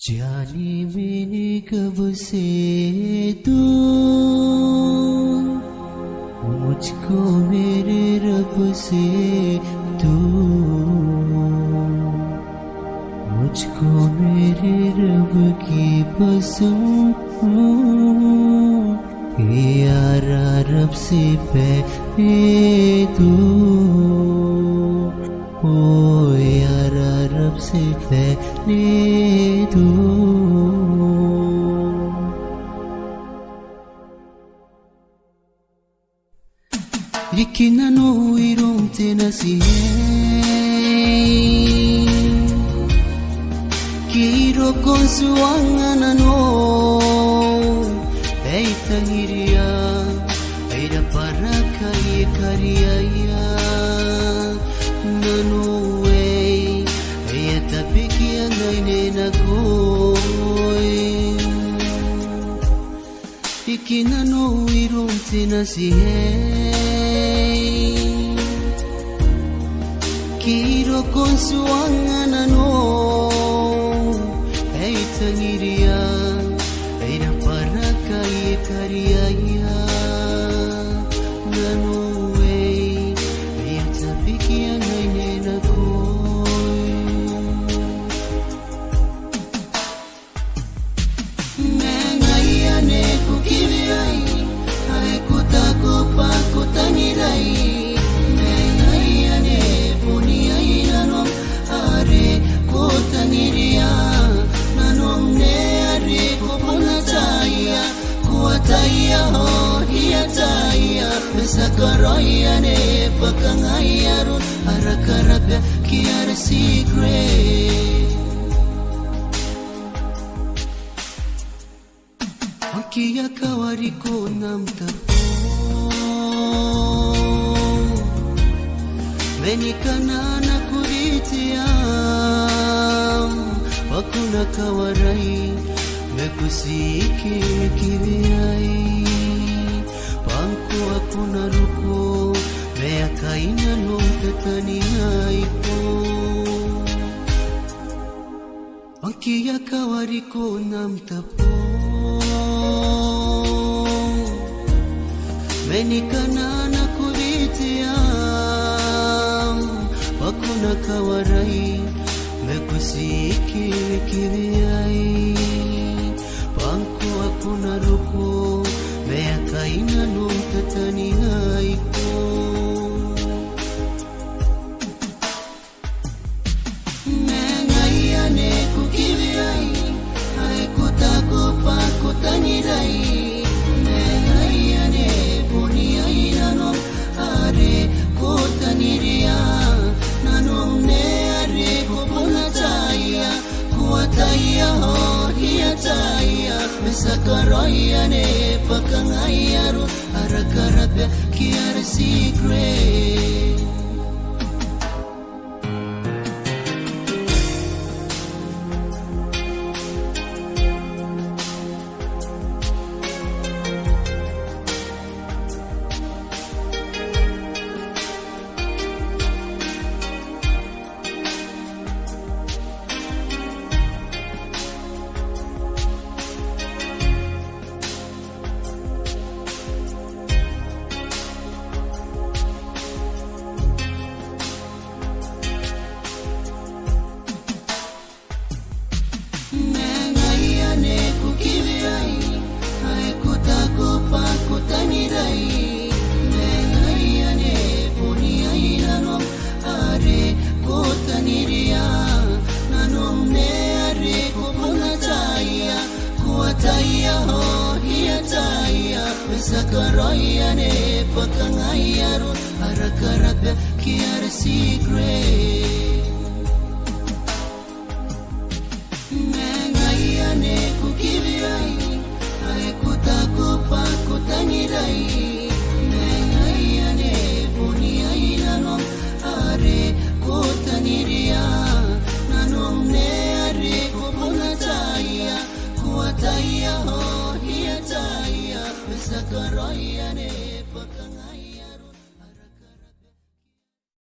जाने मैंने कब से दूर मुझको मेरे रब से दूर मुझको मेरे रब की पसंद यारा रब से पहले दूर ओ यारा रब से पहले Likina no irom tena sihe Kiro konsuanga no Eita hiria Eira paraka e kariaya Nano ei Eia tapikia naine na koi Likina no irom tena sihe Kiro konsuanga no Eita ngiria Eira paraka e kariaya Nano ei Eia tapikia naine na koi Mengaia ne kukiviai Hai kutako pa kutangirai Taya ho hiya taya Mesakaroya ne pakangayaru Arakarapya kiara secret Akia kawariko namtapo Menikanana kuritiam Wakuna kawarai Mekusiki kiriai Pangko ako naruko Mea kaina nung tatanihay ko Ang kiya kawari ko namtapo Menikanana kuritiam Ako nakawaray Mekusiki kiriai Pangko ako naruko Mea kaina nung tatanihay ko Mengaya ne kukiviai Hai kutako pa kutanirai Mengaya ne puniai nanong Are kutaniria Nanong ne are kupunataya Kuataya ho Taya Mesakaroya ne pakangayaru Arakarapya kiara secret Mesakaroya ne pakangayaru Arakarapya kiara secret